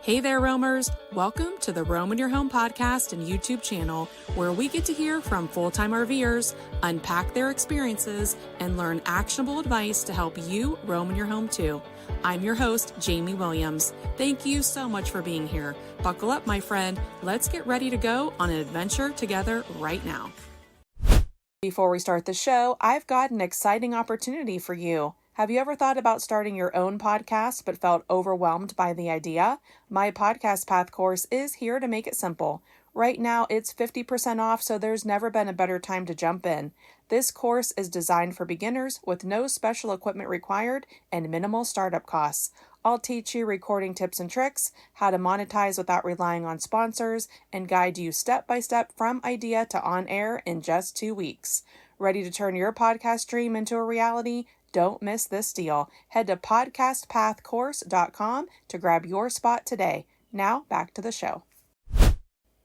Hey there, roamers. Welcome to the Roam in Your Home podcast and YouTube channel, where we get to hear from full-time RVers, unpack their experiences, and learn actionable advice to help you roam in your home too. I'm your host, Jamie Williams. Thank you so much for being here. Buckle up, my friend. Let's get ready to go on an adventure together right now. Before we start the show, I've got an exciting opportunity for you. Have you ever thought about starting your own podcast but felt overwhelmed by the idea? My Podcast Path course is here to make it simple. Right now, it's 50% off, so there's never been a better time to jump in. This course is designed for beginners with no special equipment required and minimal startup costs. I'll teach you recording tips and tricks, how to monetize without relying on sponsors, and guide you step by step from idea to on air in just 2 weeks. Ready to turn your podcast dream into a reality? Don't miss this deal. Head to podcastpathcourse.com to grab your spot today. Now back to the show.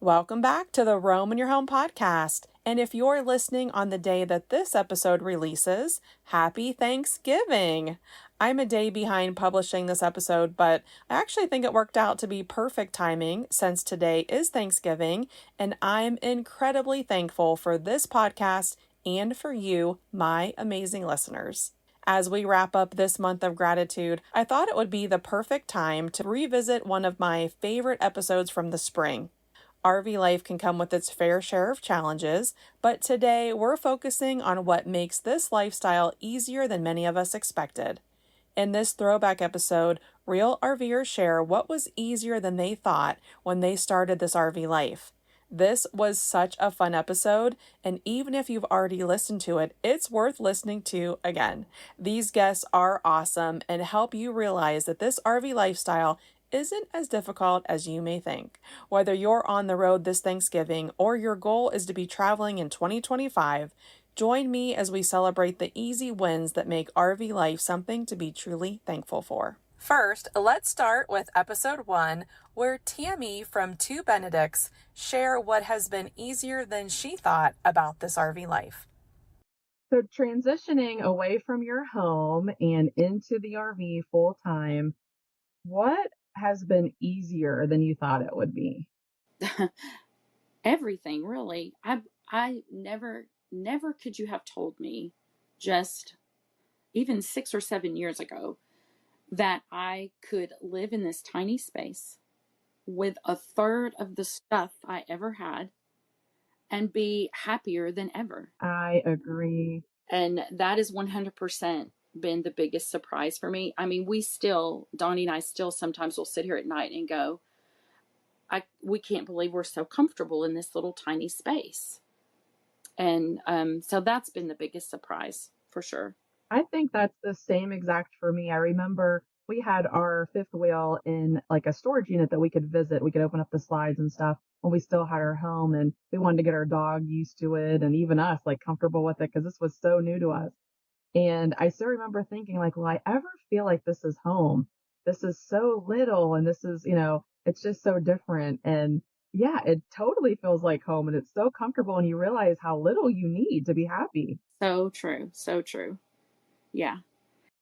Welcome back to the Roam in Your Home podcast. And if you're listening on the day that this episode releases, happy Thanksgiving. I'm a day behind publishing this episode, but I actually think it worked out to be perfect timing since today is Thanksgiving, and I'm incredibly thankful for this podcast and for you, my amazing listeners. As we wrap up this month of gratitude, I thought it would be the perfect time to revisit one of my favorite episodes from the spring. RV life can come with its fair share of challenges, but today we're focusing on what makes this lifestyle easier than many of us expected. In this throwback episode, real RVers share what was easier than they thought when they started this RV life. This was such a fun episode, and even if you've already listened to it, it's worth listening to again. These guests are awesome and help you realize that this RV lifestyle isn't as difficult as you may think. Whether you're on the road this Thanksgiving or your goal is to be traveling in 2025, join me as we celebrate the easy wins that make RV life something to be truly thankful for. First, let's start with episode 1, where Tammy from Two Benedicts share what has been easier than she thought about this RV life. So transitioning away from your home and into the RV full time, what has been easier than you thought it would be? Everything, really. I never could you have told me just even 6 or 7 years ago that I could live in this tiny space with a third of the stuff I ever had and be happier than ever. I agree. And that is 100% been the biggest surprise for me. I mean, Donnie and I still sometimes will sit here at night and go, we can't believe we're so comfortable in this little tiny space. And so that's been the biggest surprise for sure. I think that's the same exact for me. I remember we had our fifth wheel in like a storage unit that we could visit. We could open up the slides and stuff when we still had our home, and we wanted to get our dog used to it and even us like comfortable with it because this was so new to us. And I still remember thinking like, will I ever feel like this is home? This is so little, and this is, it's just so different. And yeah, it totally feels like home, and it's so comfortable, and you realize how little you need to be happy. So true. So true. Yeah.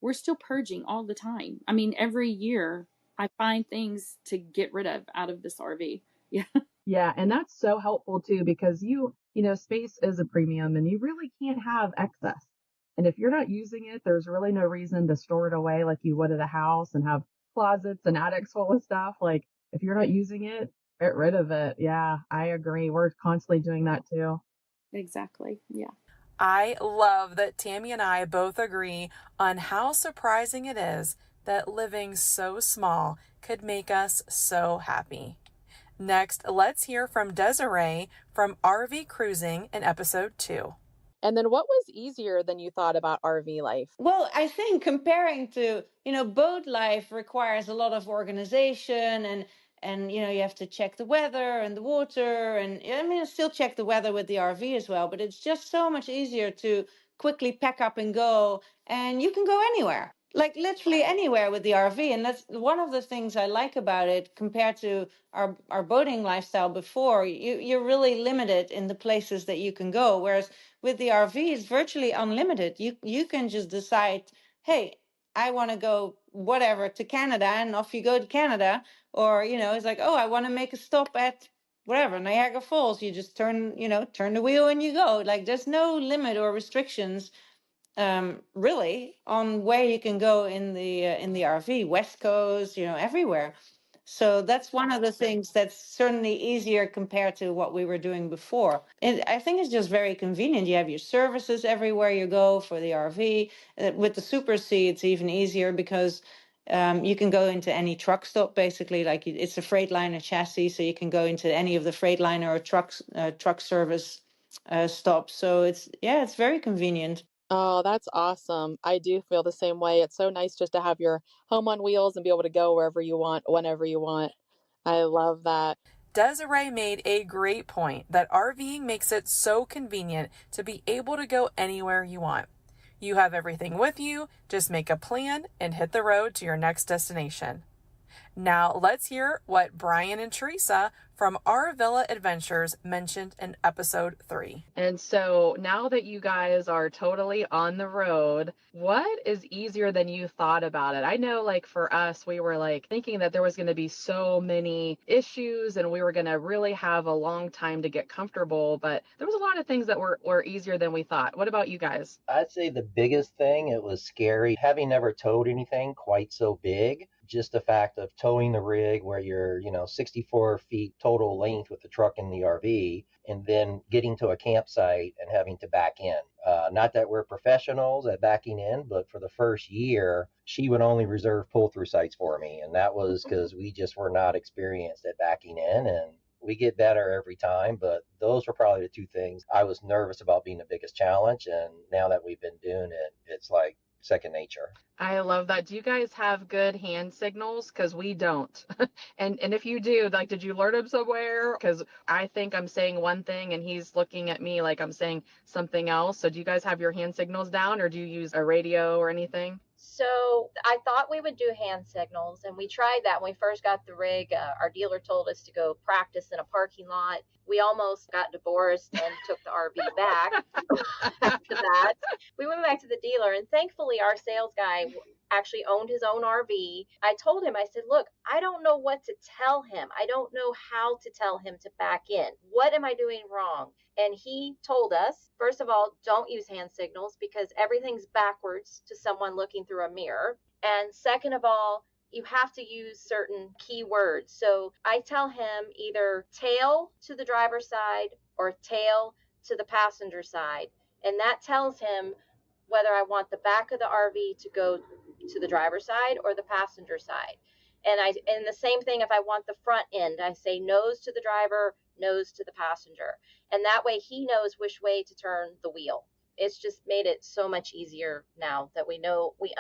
We're still purging all the time. I mean, every year I find things to get rid of out of this RV. Yeah. Yeah. And that's so helpful too, because space is a premium and you really can't have excess. And if you're not using it, there's really no reason to store it away like you would at a house and have closets and attics full of stuff. Like if you're not using it, get rid of it. Yeah, I agree. We're constantly doing that too. Exactly. Yeah. I love that Tammy and I both agree on how surprising it is that living so small could make us so happy. Next, let's hear from Desiree from RV Cruising in episode 2. And then what was easier than you thought about RV life? Well, I think comparing to, boat life requires a lot of organization and you have to check the weather and the water and still check the weather with the RV as well, but it's just so much easier to quickly pack up and go, and you can go anywhere. Like literally anywhere with the RV. And that's one of the things I like about it compared to our boating lifestyle before. You're really limited in the places that you can go. Whereas with the RV, it's virtually unlimited. You can just decide, hey, I want to go whatever to Canada, and off you go to Canada. Or, it's like, oh, I want to make a stop at whatever, Niagara Falls. You just turn the wheel and you go. Like, there's no limit or restrictions really on where you can go in the RV, West Coast, everywhere. So that's one of the things that's certainly easier compared to what we were doing before. And I think it's just very convenient. You have your services everywhere you go for the RV. With the Super C, it's even easier because you can go into any truck stop, basically. Like, it's a Freightliner chassis, so you can go into any of the Freightliner or truck service stops. So it's very convenient. Oh, that's awesome. I do feel the same way. It's so nice just to have your home on wheels and be able to go wherever you want, whenever you want. I love that. Desiree made a great point that RVing makes it so convenient to be able to go anywhere you want. You have everything with you, just make a plan and hit the road to your next destination. Now let's hear what Brian and Teresa from Our Villa Adventures mentioned in episode 3. And so now that you guys are totally on the road, what is easier than you thought about it? I know, like, for us, we were like thinking that there was going to be so many issues and we were going to really have a long time to get comfortable, but there was a lot of things that were easier than we thought. What about you guys? I'd say the biggest thing, it was scary. Having never towed anything quite so big, just the fact of towing the rig where you're, 64 feet total length with the truck and the RV, and then getting to a campsite and having to back in. Not that we're professionals at backing in, but for the first year, she would only reserve pull-through sites for me. And that was because we just were not experienced at backing in. And we get better every time, but those were probably the two things I was nervous about being the biggest challenge. And now that we've been doing it, it's like second nature. I love that. Do you guys have good hand signals? Because we don't. and if you do, like, did you learn them somewhere? Because I think I'm saying one thing and he's looking at me like I'm saying something else. So do you guys have your hand signals down, or do you use a radio or anything? So I thought we would do hand signals, and we tried that when we first got the rig. Our dealer told us to go practice in a parking lot. We almost got divorced and took the RV back. After that, we went back to the dealer, and thankfully our sales guy actually owned his own RV. I told him, I said, look, I don't know what to tell him. I don't know how to tell him to back in. What am I doing wrong? And he told us, first of all, don't use hand signals because everything's backwards to someone looking through a mirror. And second of all, you have to use certain key words. So I tell him either tail to the driver's side or tail to the passenger side. And that tells him whether I want the back of the RV to go to the driver's side or the passenger side. And the same thing, if I want the front end, I say nose to the driver, nose to the passenger. And that way he knows which way to turn the wheel. It's just made it so much easier now that we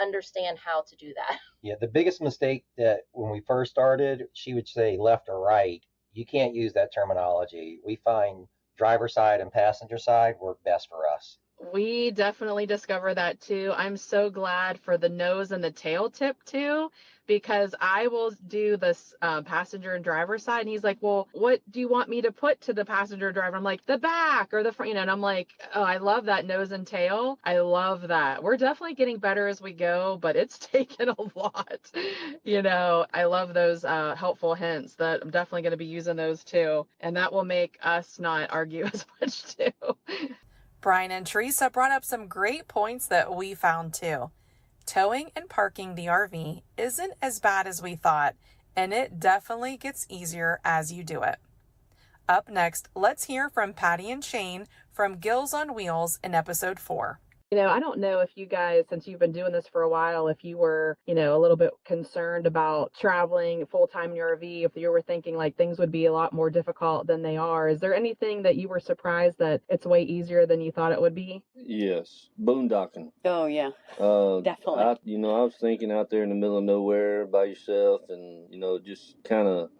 understand how to do that. Yeah, the biggest mistake that when we first started, she would say left or right. You can't use that terminology. We find driver side and passenger side work best for us. We definitely discovered that too. I'm so glad for the nose and the tail tip too, because I will do this passenger and driver side. And he's like, well, what do you want me to put to the passenger driver? I'm like, the back or the front, and I'm like, oh, I love that nose and tail. I love that. We're definitely getting better as we go, but it's taken a lot. I love those helpful hints that I'm definitely going to be using those too. And that will make us not argue as much too. Brian and Teresa brought up some great points that we found too. Towing and parking the RV isn't as bad as we thought, and it definitely gets easier as you do it. Up next, let's hear from Patty and Shane from Gills on Wheels in episode 4. I don't know if you guys, since you've been doing this for a while, if you were, a little bit concerned about traveling full time in your RV, if you were thinking like things would be a lot more difficult than they are. Is there anything that you were surprised that it's way easier than you thought it would be? Yes, boondocking. Oh, yeah, definitely. I was thinking out there in the middle of nowhere by yourself and, just kind of,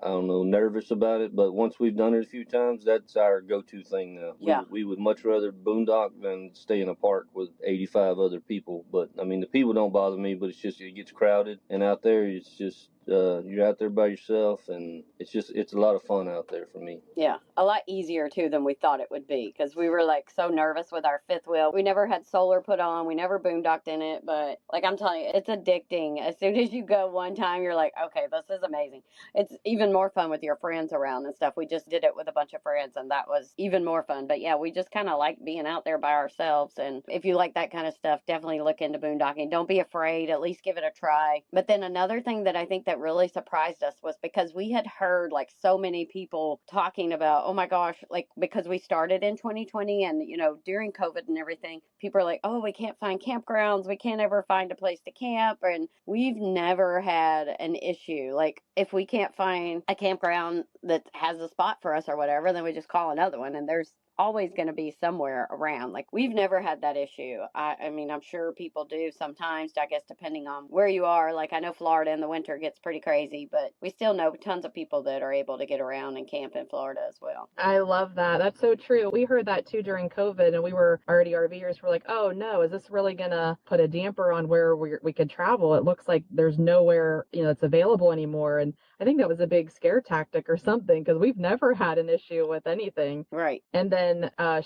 nervous about it. But once we've done it a few times, that's our go-to thing now. Yeah. We would much rather boondock than stay in a park with 85 other people. But, the people don't bother me, but it's just, it gets crowded. And out there, it's just, You're out there by yourself, and it's a lot of fun out there for me. Yeah, a lot easier too than we thought it would be because we were like so nervous with our fifth wheel. We never had solar put on. We never boondocked in it, but like I'm telling you, it's addicting. As soon as you go one time, you're like, okay, this is amazing. It's even more fun with your friends around and stuff. We just did it with a bunch of friends, and that was even more fun. But yeah, we just kind of like being out there by ourselves. And if you like that kind of stuff, definitely look into boondocking. Don't be afraid. At least give it a try. But then another thing that I think that really surprised us was because we had heard like so many people talking about, oh my gosh, like because we started in 2020 and, you know, during COVID and everything, people are like, oh, we can't find campgrounds. We can't ever find a place to camp. And we've never had an issue. Like if we can't find a campground that has a spot for us or whatever, then we just call another one. And there's always going to be somewhere around. Like we've never had that issue. I mean, I'm sure people do sometimes, I guess, depending on where you are. Like I know Florida in the winter gets pretty crazy, but we still know tons of people that are able to get around and camp in Florida as well. I love that. That's so true. We heard that too during COVID, and we were already RVers. We're like, oh no, is this really going to put a damper on where we could travel? It looks like there's nowhere, you know, it's available anymore. And I think that was a big scare tactic or something because we've never had an issue with anything. Right. And then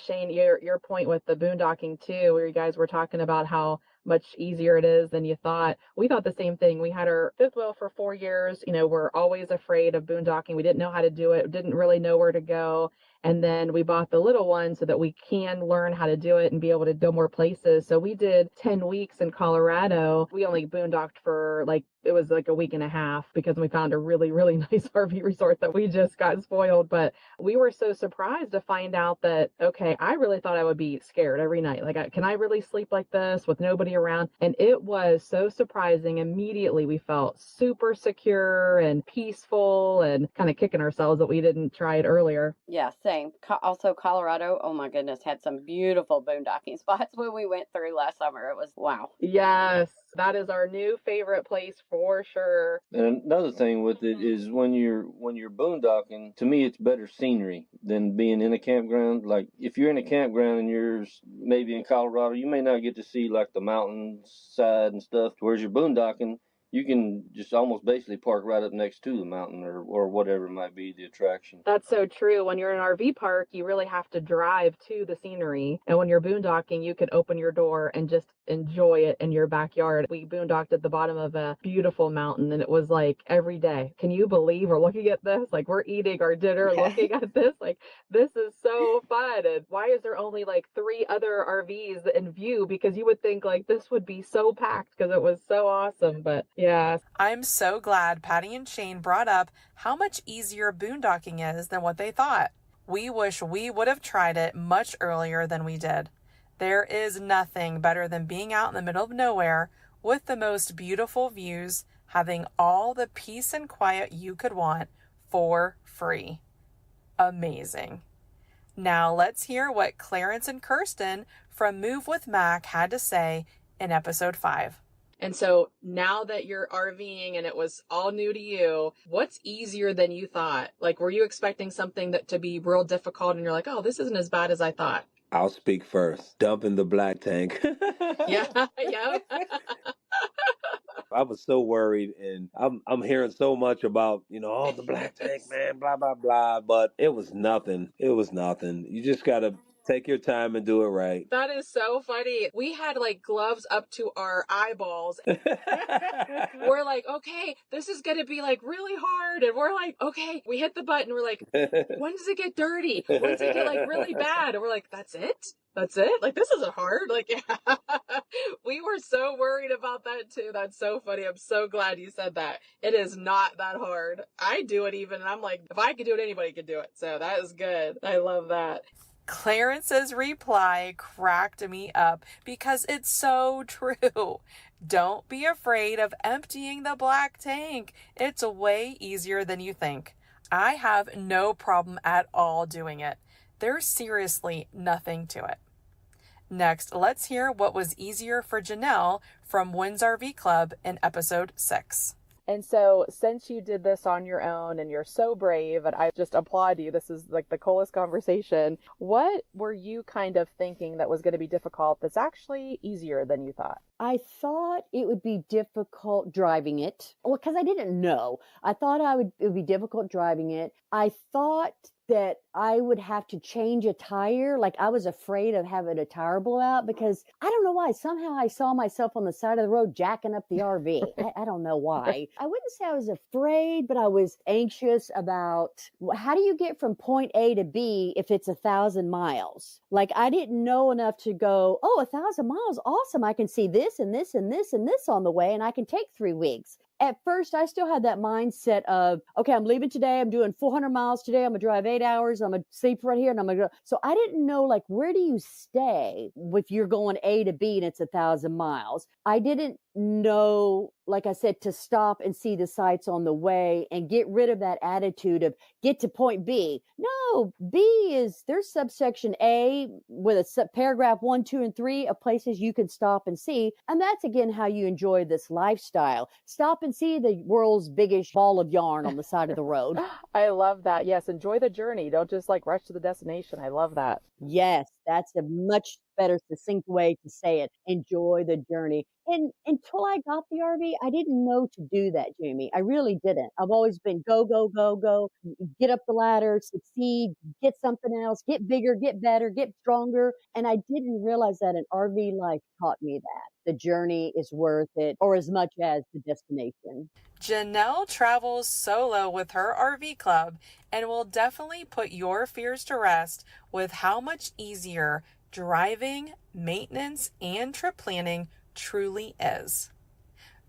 Shane, your point with the boondocking too, where you guys were talking about how much easier it is than you thought. We thought the same thing. We had our fifth wheel for 4 years. You know, we're always afraid of boondocking. We didn't know how to do it, didn't really know where to go. And then we bought the little one so that we can learn how to do it and be able to go more places. So we did 10 weeks in Colorado. We only boondocked for it was like a week and a half because we found a really, really nice RV resort that we just got spoiled. But we were so surprised to find out that, okay, I really thought I would be scared every night. Like, can I really sleep like this with nobody around? And it was so surprising. Immediately we felt super secure and peaceful and kind of kicking ourselves that we didn't try it earlier. Yeah, same. Also, Colorado, oh my goodness, had some beautiful boondocking spots when we went through last summer. It was wow. Yes, that is our new favorite place for sure. And another thing with it is when you're boondocking, to me it's better scenery than being in a campground. Like if you're in a campground and you're maybe in Colorado, you may not get to see like the mountainside and stuff. Whereas you're boondocking, you can just almost basically park right up next to the mountain or whatever might be the attraction. That's so true. When you're in an RV park, you really have to drive to the scenery. And when you're boondocking, you can open your door and just enjoy it in your backyard. We boondocked at the bottom of a beautiful mountain, and it was like every day. Can you believe we're looking at this? Like we're eating our dinner, looking at this. Like this is so fun. And why is there only like 3 other RVs in view? Because you would think like this would be so packed because it was so awesome. But yeah. I'm so glad Patty and Shane brought up how much easier boondocking is than what they thought. We wish we would have tried it much earlier than we did. There is nothing better than being out in the middle of nowhere with the most beautiful views, having all the peace and quiet you could want for free. Amazing. Now let's hear what Clarence and Kirsten from Move with Mac had to say in episode 5. And so now that you're RVing and it was all new to you, what's easier than you thought? Like, were you expecting something to be real difficult and you're like, oh, this isn't as bad as I thought? I'll speak first. Dumping the black tank. Yeah. I was so worried, and I'm hearing so much about, oh, the black tank, man, blah, blah, blah. But it was nothing. It was nothing. You just got to take your time and do it right. That is so funny. We had like gloves up to our eyeballs. We're like, okay, this is going to be like really hard. And we're like, okay, we hit the button. We're like, when does it get dirty? When does it get like really bad? And we're like, that's it? That's it? Like, this isn't hard. Like, yeah. We were so worried about that too. That's so funny. I'm so glad you said that. It is not that hard. I do it even. And I'm like, if I could do it, anybody could do it. So that is good. I love that. Clarence's reply cracked me up because it's so true. Don't be afraid of emptying the black tank. It's way easier than you think. I have no problem at all doing it. There's seriously nothing to it. Next, let's hear what was easier for Janelle from Wynn's RV Club in episode 6. And so since you did this on your own and you're so brave, and I just applaud you, this is like the coolest conversation. What were you kind of thinking that was going to be difficult that's actually easier than you thought? I thought it would be difficult driving it. Well, because I didn't know. I thought it would be difficult driving it. I thought that I would have to change a tire. Like I was afraid of having a tire blow out because I don't know why. Somehow I saw myself on the side of the road jacking up the RV. I don't know why. I wouldn't say I was afraid, but I was anxious about how do you get from point A to B if it's 1,000 miles? Like I didn't know enough to go, oh, 1,000 miles. Awesome. I can see this and this and this and this on the way and I can take 3 weeks. At first, I still had that mindset of, okay, I'm leaving today. I'm doing 400 miles today. I'm going to drive 8 hours. I'm going to sleep right here. And I'm going to go. So I didn't know, like, where do you stay if you're going A to B and it's 1,000 miles? I didn't know, like I said, to stop and see the sights on the way and get rid of that attitude of get to point B. No, B is, there's subsection A with a paragraph 1, 2, and 3 of places you can stop and see. And that's, again, how you enjoy this lifestyle. Stop and see the world's biggest ball of yarn on the side of the road. I love that. Yes, enjoy the journey. Don't just like rush to the destination. I love that. Yes, that's a much better succinct way to say it. Enjoy the journey. And until I got the RV, I didn't know to do that, Jamie. I really didn't. I've always been go, go, go, go, get up the ladder, succeed, get something else, get bigger, get better, get stronger. And I didn't realize that an RV life taught me that. The journey is worth it, or as much as the destination. Janelle travels solo with her RV club and will definitely put your fears to rest with how much easier driving, maintenance, and trip planning truly is.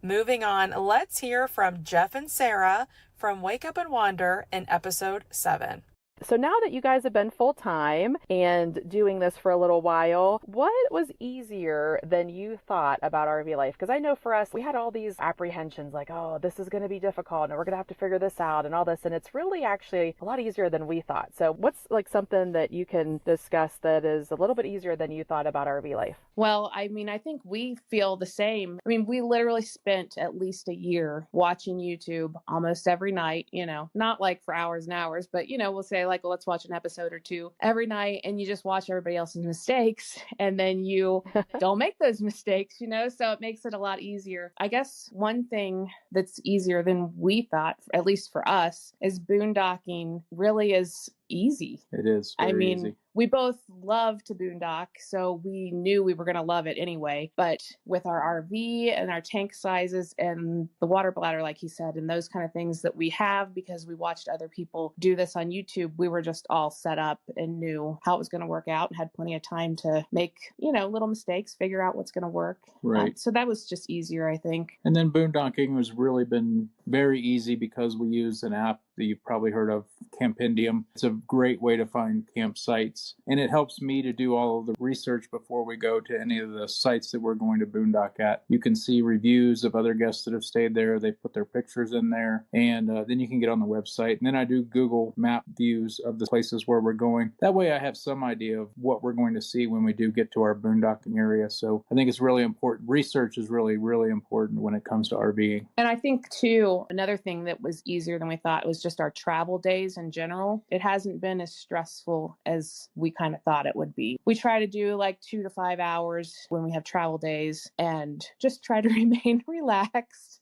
Moving on, let's hear from Jeff and Sarah from Wake Up and Wander in episode 7. So now that you guys have been full-time and doing this for a little while, what was easier than you thought about RV life? Because I know for us, we had all these apprehensions like, oh, this is going to be difficult and we're going to have to figure this out and all this. And it's really actually a lot easier than we thought. So what's like something that you can discuss that is a little bit easier than you thought about RV life? Well, I mean, I think we feel the same. I mean, we literally spent at least a year watching YouTube almost every night, not like for hours and hours, but, we'll say like, well, let's watch an episode or two every night. And you just watch everybody else's mistakes and then you don't make those mistakes, so it makes it a lot easier. I guess one thing that's easier than we thought, at least for us, is boondocking really is easy. It is very easy. We both love to boondock, so we knew we were going to love it anyway. But with our RV and our tank sizes and the water bladder, like he said, and those kind of things that we have because we watched other people do this on YouTube, we were just all set up and knew how it was going to work out and had plenty of time to make, little mistakes, figure out what's going to work. Right. So that was just easier, I think. And then boondocking has really been very easy because we use an app that you've probably heard of, Campendium. It's a great way to find campsites, and it helps me to do all of the research before we go to any of the sites that we're going to boondock at. You can see reviews of other guests that have stayed there. They put their pictures in there, and then you can get on the website. And then I do Google map views of the places where we're going. That way I have some idea of what we're going to see when we do get to our boondocking area. So I think it's really important. Research is really, really important when it comes to RVing. And I think, too, another thing that was easier than we thought was just our travel days in general. It hasn't been as stressful as we kind of thought it would be. We try to do like 2 to 5 hours when we have travel days and just try to remain relaxed.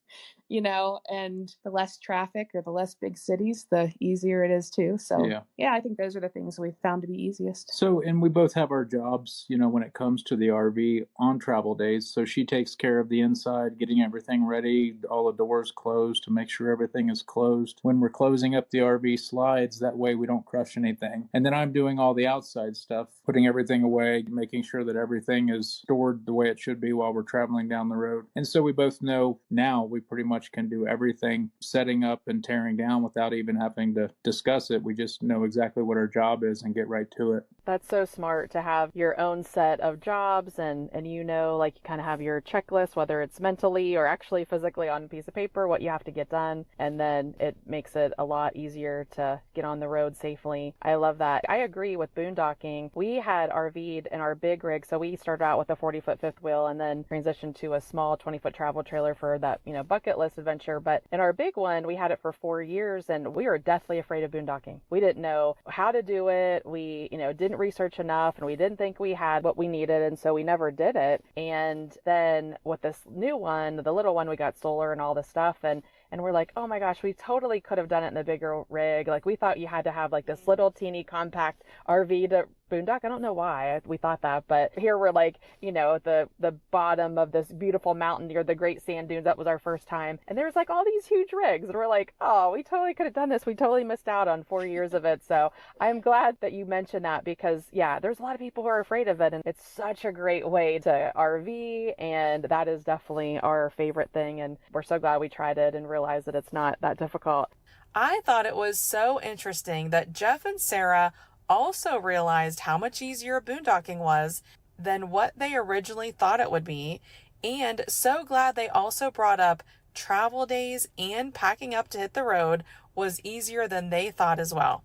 And the less traffic or the less big cities, the easier it is too. So yeah, I think those are the things we found to be easiest. So, and we both have our jobs, when it comes to the RV on travel days. So she takes care of the inside, getting everything ready, all the doors closed to make sure everything is closed. When we're closing up the RV slides, that way we don't crush anything. And then I'm doing all the outside stuff, putting everything away, making sure that everything is stored the way it should be while we're traveling down the road. And so we both know now we pretty much can do everything, setting up and tearing down without even having to discuss it. We just know exactly what our job is and get right to it. That's so smart to have your own set of jobs and like you kind of have your checklist, whether it's mentally or actually physically on a piece of paper, what you have to get done. And then it makes it a lot easier to get on the road safely. I love that. I agree with boondocking. We had RV'd in our big rig. So we started out with a 40-foot fifth wheel and then transitioned to a small 20-foot travel trailer for that, bucket list adventure. But in our big one, we had it for 4 years and we were deathly afraid of boondocking. We didn't know how to do it. We, didn't didn't research enough and we didn't think we had what we needed, and so we never did it. And then with this new one, the little one, we got solar and all this stuff, and we're like, oh my gosh, we totally could have done it in the bigger rig. Like, we thought you had to have like this little teeny compact RV to boondock. I don't know why we thought that, but here we're like, the bottom of this beautiful mountain near the Great Sand Dunes. That was our first time, and there's like all these huge rigs, and we're like, oh, we totally could have done this. We totally missed out on 4 years of it. So I'm glad that you mentioned that, because yeah, there's a lot of people who are afraid of it, and it's such a great way to RV, and that is definitely our favorite thing, and we're so glad we tried it and realized that it's not that difficult. I thought it was so interesting that Jeff and Sarah also realized how much easier boondocking was than what they originally thought it would be, and so glad they also brought up travel days and packing up to hit the road was easier than they thought as well.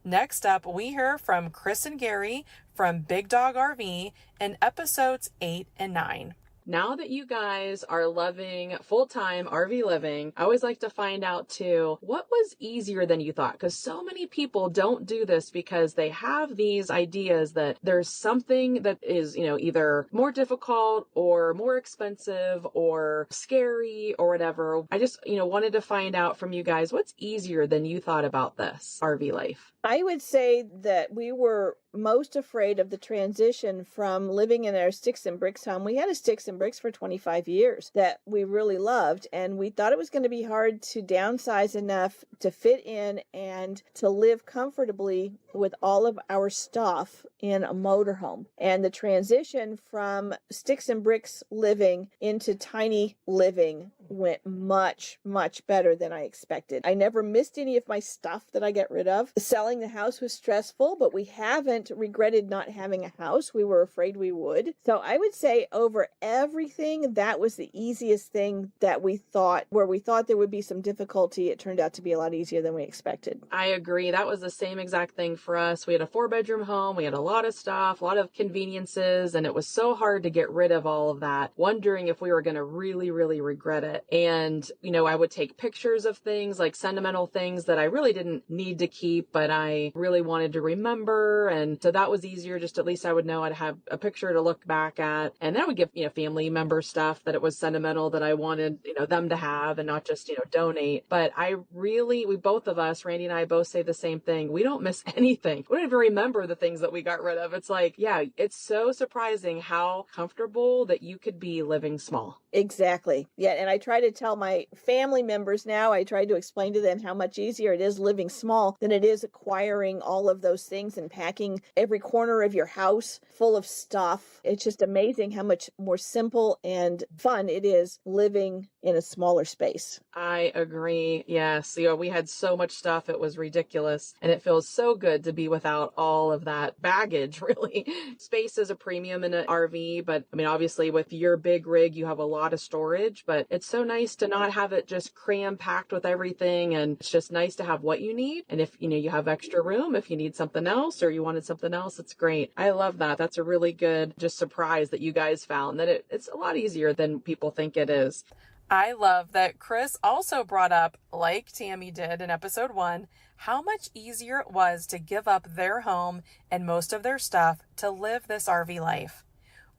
Next up, we hear from Chris and Gary from Big Dog RV in episodes 8 and 9. Now that you guys are loving full-time RV living, I always like to find out too, what was easier than you thought? Because so many people don't do this because they have these ideas that there's something that is, either more difficult or more expensive or scary or whatever. I just, wanted to find out from you guys, what's easier than you thought about this RV life? I would say that we were most afraid of the transition from living in our sticks and bricks home. We had a sticks and bricks for 25 years that we really loved, and we thought it was going to be hard to downsize enough to fit in and to live comfortably with all of our stuff in a motorhome. And the transition from sticks and bricks living into tiny living went much, much better than I expected. I never missed any of my stuff that I got rid of. Selling the house was stressful, but we haven't regretted not having a house. We were afraid we would. So I would say over everything, that was the easiest thing that we thought, where we thought there would be some difficulty. It turned out to be a lot easier than we expected. I agree. That was the same exact thing for us. We had a 4-bedroom home. We had a lot of stuff, a lot of conveniences, and it was so hard to get rid of all of that, wondering if we were going to really, really regret it. And, I would take pictures of things, like sentimental things that I really didn't need to keep, but I really wanted to remember. And so that was easier. Just at least I would know I'd have a picture to look back at. And then I would give, family member stuff that it was sentimental that I wanted, them to have and not just, donate. But we both of us, Randy and I both say the same thing. We don't miss anything. We don't even remember the things that we got rid of. It's like, yeah, it's so surprising how comfortable that you could be living small. Exactly. Yeah. And I try to tell my family members now, I try to explain to them how much easier it is living small than it is acquiring all of those things and packing every corner of your house full of stuff. It's just amazing how much more simple and fun it is living in a smaller space. I agree. Yes. We had so much stuff. It was ridiculous. And it feels so good to be without all of that baggage, really. Space is a premium in an RV, but obviously with your big rig, you have a lot of storage, but it's so nice to not have it just cram packed with everything. And it's just nice to have what you need. And if, you have extra room, if you need something else or you wanted something else, it's great. I love that. That's a really good just surprise that you guys found that it's a lot easier than people think it is. I love that Chris also brought up, like Tammy did in episode 1, how much easier it was to give up their home and most of their stuff to live this RV life.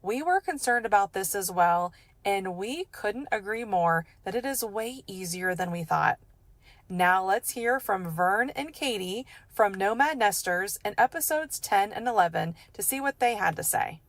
We were concerned about this as well, and we couldn't agree more that it is way easier than we thought. Now let's hear from Vern and Katie from Nomad Nesters in episodes 10 and 11 to see what they had to say.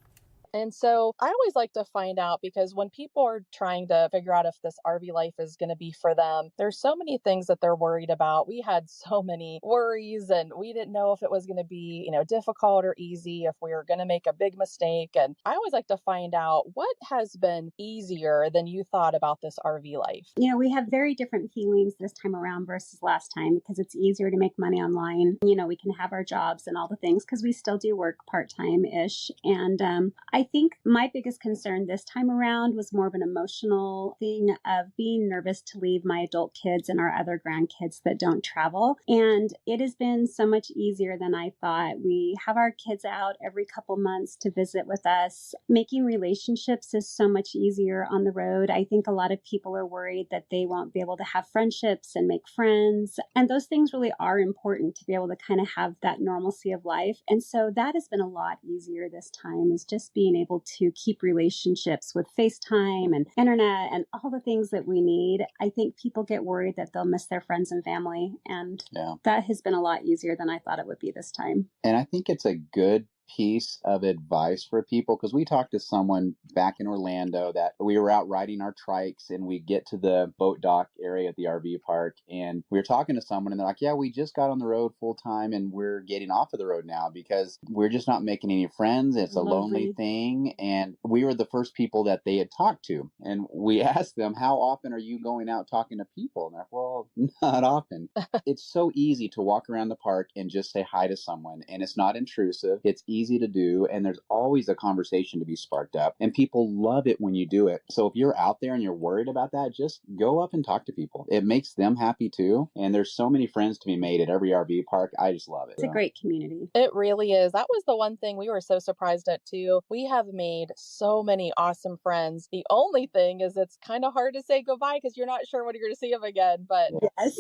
And so I always like to find out, because when people are trying to figure out if this RV life is going to be for them, there's so many things that they're worried about. We had so many worries, and we didn't know if it was going to be, difficult or easy, if we were going to make a big mistake. And I always like to find out what has been easier than you thought about this RV life. We have very different feelings this time around versus last time, because it's easier to make money online. We can have our jobs and all the things, because we still do work part-time-ish. And I I think my biggest concern this time around was more of an emotional thing of being nervous to leave my adult kids and our other grandkids that don't travel. And it has been so much easier than I thought. We have our kids out every couple months to visit with us. Making relationships is so much easier on the road. I think a lot of people are worried that they won't be able to have friendships and make friends. And those things really are important to be able to kind of have that normalcy of life. And so that has been a lot easier this time, is just being able to keep relationships with FaceTime and internet and all the things that we need. I think people get worried that they'll miss their friends and family. And that has been a lot easier than I thought it would be this time. And I think it's a good piece of advice for people, because we talked to someone back in Orlando that we were out riding our trikes and we get to the boat dock area at the RV park, and we were talking to someone and they're like, yeah, we just got on the road full time and we're getting off of the road now because we're just not making any friends. It's a lonely thing. And we were the first people that they had talked to, and we asked them, how often are you going out talking to people? And they're like, well, not often. It's so easy to walk around the park and just say hi to someone, and it's not intrusive. It's easy to do, and there's always a conversation to be sparked up, and people love it when you do it. So if you're out there and you're worried about that, just go up and talk to people. It makes them happy too, and there's so many friends to be made at every RV park. I just love it. It's a great community. It really is. That was the one thing we were so surprised at too. We have made so many awesome friends. The only thing is it's kind of hard to say goodbye because you're not sure when you're going to see them again. But yes,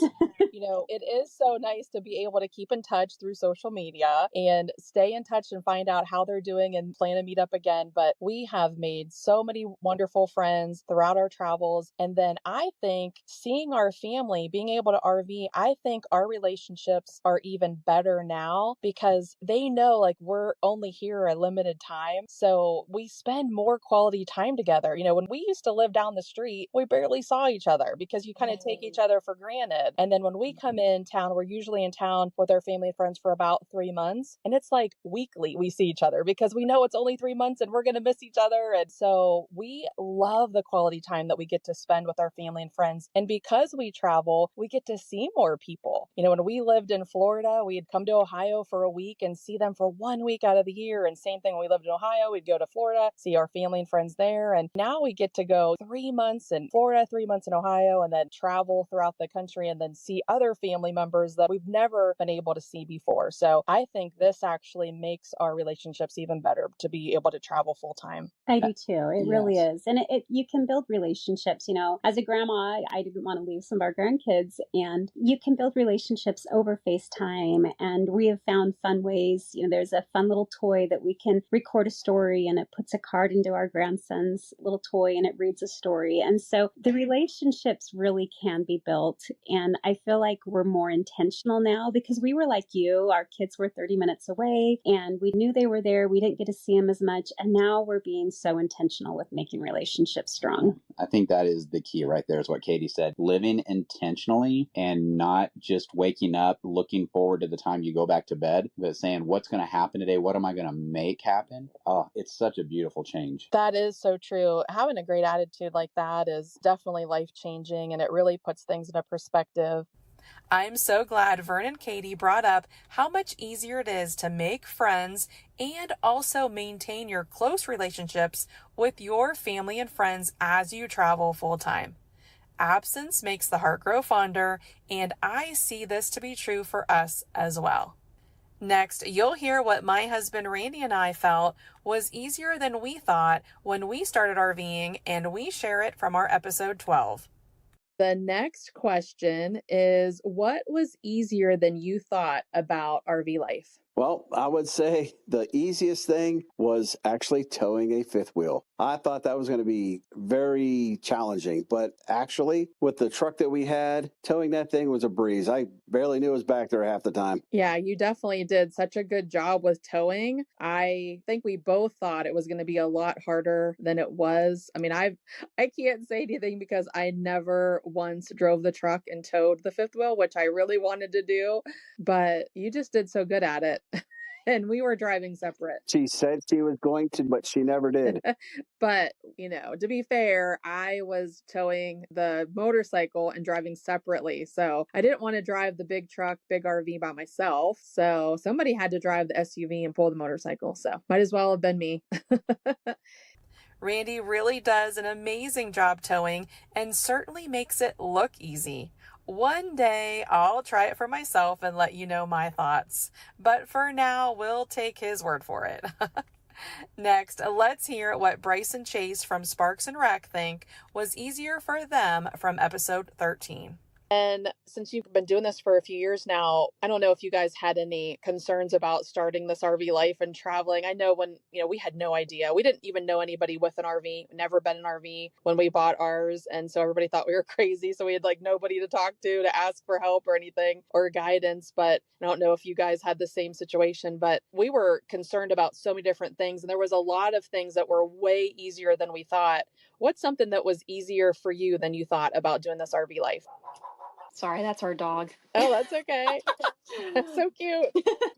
you know, it is so nice to be able to keep in touch through social media and stay in touch and find out how they're doing and plan to meet up again. But we have made so many wonderful friends throughout our travels. And then I think seeing our family, being able to RV, I think our relationships are even better now because they know like we're only here a limited time. So we spend more quality time together. You know, when we used to live down the street, we barely saw each other because you kind of take each other for granted. And then when we come in town, we're usually in town with our family and friends for about 3 months. And it's like weekly we see each other because we know it's only 3 months and we're going to miss each other. And so we love the quality time that we get to spend with our family and friends. And because we travel, we get to see more people. You know, when we lived in Florida, we'd come to Ohio for a week and see them for 1 week out of the year. And same thing, when we lived in Ohio, we'd go to Florida, see our family and friends there. And now we get to go 3 months in Florida, 3 months in Ohio, and then travel throughout the country and then see other family members that we've never been able to see before. So I think this actually makes our relationships even better to be able to travel full time. I do too. It really is. And you can build relationships. You know, as a grandma, I didn't want to leave some of our grandkids, and you can build relationships over FaceTime. And we have found fun ways. You know, there's a fun little toy that we can record a story, and it puts a card into our grandson's little toy and it reads a story. And so the relationships really can be built. And I feel like we're more intentional now because we were like you. Our kids were 30 minutes away and we knew they were there. We didn't get to see them as much. And now we're being so intentional with making relationships strong. I think that is the key right there, is what Katie said. Living intentionally and not just waking up looking forward to the time you go back to bed, but saying, what's going to happen today? What am I going to make happen? Oh, it's such a beautiful change. That is so true. Having a great attitude like that is definitely life-changing, and it really puts things into perspective. I'm so glad Vern and Katie brought up how much easier it is to make friends and also maintain your close relationships with your family and friends as you travel full time. Absence makes the heart grow fonder, and I see this to be true for us as well. Next, you'll hear what my husband Randy and I felt was easier than we thought when we started RVing, and we share it from our episode 12. The next question is, what was easier than you thought about RV life? Well, I would say the easiest thing was actually towing a fifth wheel. I thought that was going to be very challenging, but actually with the truck that we had, towing that thing was a breeze. I barely knew it was back there half the time. Yeah, you definitely did such a good job with towing. I think we both thought it was going to be a lot harder than it was. I mean, I can't say anything because I never once drove the truck and towed the fifth wheel, which I really wanted to do, but you just did so good at it. and we were driving separate. She said she was going to, but she never did. But, to be fair, I was towing the motorcycle and driving separately. So I didn't want to drive the big truck, big RV by myself. So somebody had to drive the SUV and pull the motorcycle. So might as well have been me. Randy really does an amazing job towing and certainly makes it look easy. One day I'll try it for myself and let you know my thoughts. But for now, we'll take his word for it. Next, let's hear what Bryce and Chase from Sparks and Rec think was easier for them from episode 13. And since you've been doing this for a few years now, I don't know if you guys had any concerns about starting this RV life and traveling. I know when, we had no idea. We didn't even know anybody with an RV, never been an RV when we bought ours. And so everybody thought we were crazy. So we had nobody to talk to ask for help or anything or guidance. But I don't know if you guys had the same situation, but we were concerned about so many different things. And there was a lot of things that were way easier than we thought. What's something that was easier for you than you thought about doing this RV life? Sorry, that's our dog. Oh, that's okay. That's so cute.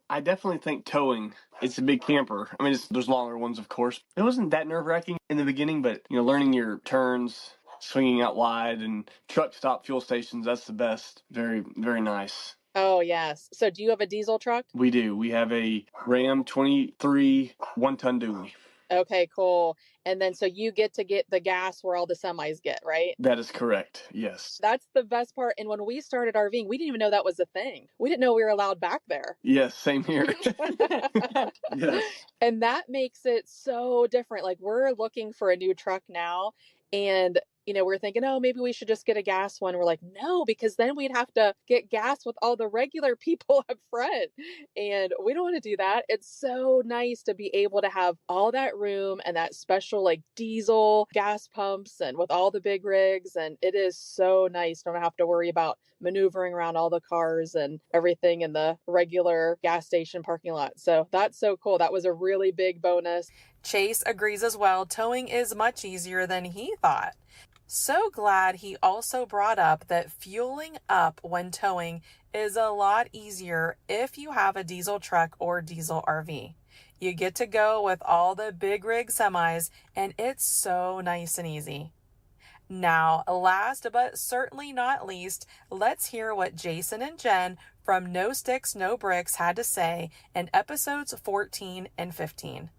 I definitely think towing. It's a big camper. I mean, there's longer ones, of course. It wasn't that nerve-wracking in the beginning, but, learning your turns, swinging out wide, and truck stop fuel stations, that's the best. Very, very nice. Oh, yes. So do you have a diesel truck? We do. We have a Ram 23 one-ton dually. Okay, cool. And then so you get to get the gas where all the semis get, right? That is correct. Yes. That's the best part. And when we started RVing, we didn't even know that was a thing. We didn't know we were allowed back there. Yes, same here. Yes. And that makes it so different. We're looking for a new truck now, and we're thinking, oh, maybe we should just get a gas one. We're like, no, because then we'd have to get gas with all the regular people up front. And we don't want to do that. It's so nice to be able to have all that room and that special diesel gas pumps and with all the big rigs. And it is so nice. Don't have to worry about maneuvering around all the cars and everything in the regular gas station parking lot. So that's so cool. That was a really big bonus. Chase agrees as well. Towing is much easier than he thought. So glad he also brought up that fueling up when towing is a lot easier if you have a diesel truck or diesel RV. You get to go with all the big rig semis, and it's so nice and easy. Now, last but certainly not least, let's hear what Jason and Jen from No Sticks, No Bricks had to say in episodes 14 and 15.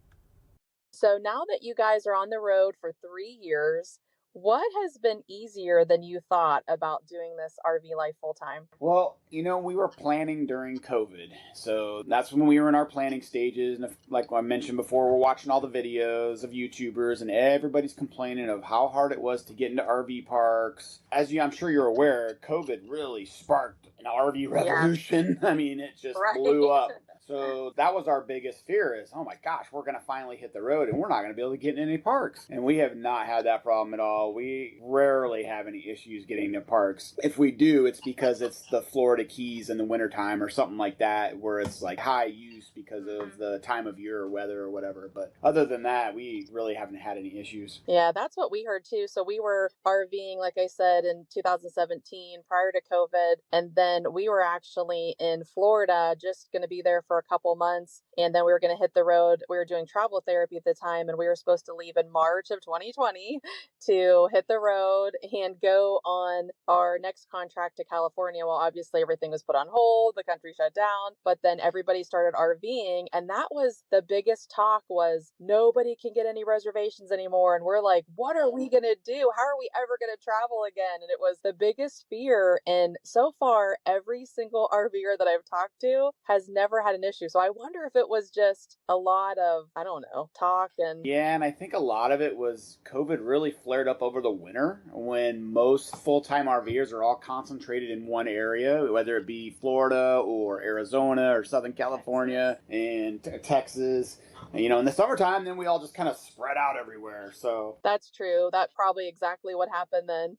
So now that you guys are on the road for 3 years, what has been easier than you thought about doing this RV life full time? Well, we were planning during COVID. So that's when we were in our planning stages. And like I mentioned before, we're watching all the videos of YouTubers and everybody's complaining of how hard it was to get into RV parks. As I'm sure you're aware, COVID really sparked an RV revolution. Yeah. I mean, it just blew up. So that was our biggest fear is, oh my gosh, we're going to finally hit the road and we're not going to be able to get in any parks. And we have not had that problem at all. We rarely have any issues getting into parks. If we do, it's because it's the Florida Keys in the wintertime or something like that, where it's high use because of the time of year or weather or whatever. But other than that, we really haven't had any issues. Yeah, that's what we heard too. So we were RVing, like I said, in 2017 prior to COVID. And then we were actually in Florida, just going to be there for a couple months. And then we were going to hit the road. We were doing travel therapy at the time, and we were supposed to leave in March of 2020 to hit the road and go on our next contract to California. Well, obviously everything was put on hold. The country shut down, but then everybody started RVing. And that was the biggest talk was nobody can get any reservations anymore. And we're like, what are we going to do? How are we ever going to travel again? And it was the biggest fear. And so far, every single RVer that I've talked to has never had an issue. So I wonder if it was just a lot of, I don't know, talk and... Yeah, and I think a lot of it was COVID really flared up over the winter when most full-time RVers are all concentrated in one area, whether it be Florida or Arizona or Southern California and Texas. And, in the summertime, then we all just kind of spread out everywhere. So that's true. That's probably exactly what happened then.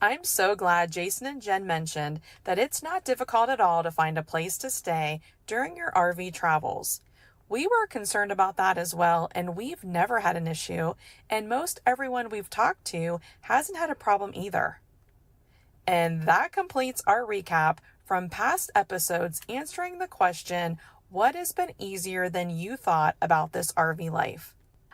I'm so glad Jason and Jen mentioned that it's not difficult at all to find a place to stay during your RV travels. We were concerned about that as well, and we've never had an issue, and most everyone we've talked to hasn't had a problem either. And that completes our recap from past episodes answering the question, What has been easier than you thought about this RV life?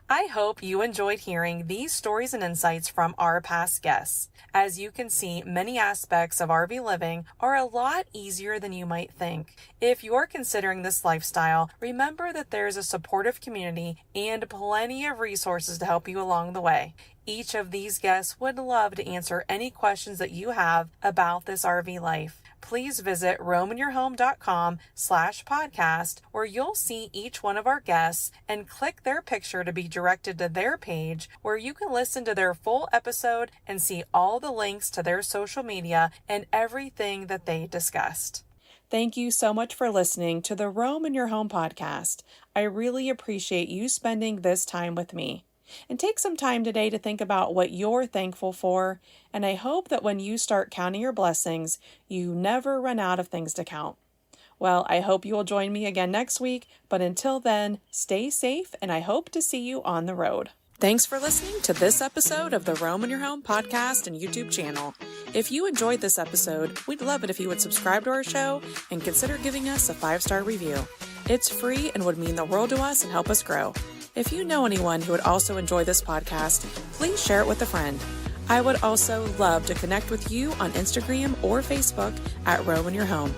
I hope you enjoyed hearing these stories and insights from our past guests. As you can see, many aspects of RV living are a lot easier than you might think. If you're considering this lifestyle, remember that there's a supportive community and plenty of resources to help you along the way. Each of these guests would love to answer any questions that you have about this RV life. Please visit roaminyourhome.com/podcast, where you'll see each one of our guests and click their picture to be directed to their page, where you can listen to their full episode and see all the links to their social media and everything that they discussed. Thank you so much for listening to the Roam in Your Home podcast. I really appreciate you spending this time with me. And take some time today to think about what you're thankful for, and I hope that when you start counting your blessings, you never run out of things to count. Well, I hope you will join me again next week, but until then, stay safe, and I hope to see you on the road. Thanks for listening to this episode of the Roam in Your Home podcast and YouTube channel. If you enjoyed this episode, we'd love it if you would subscribe to our show and consider giving us a 5-star review. It's free and would mean the world to us and help us grow. If you know anyone who would also enjoy this podcast, please share it with a friend. I would also love to connect with you on Instagram or Facebook at Roam in Your Home.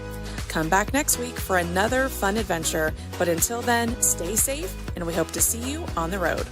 Come back next week for another fun adventure, but until then, stay safe and we hope to see you on the road.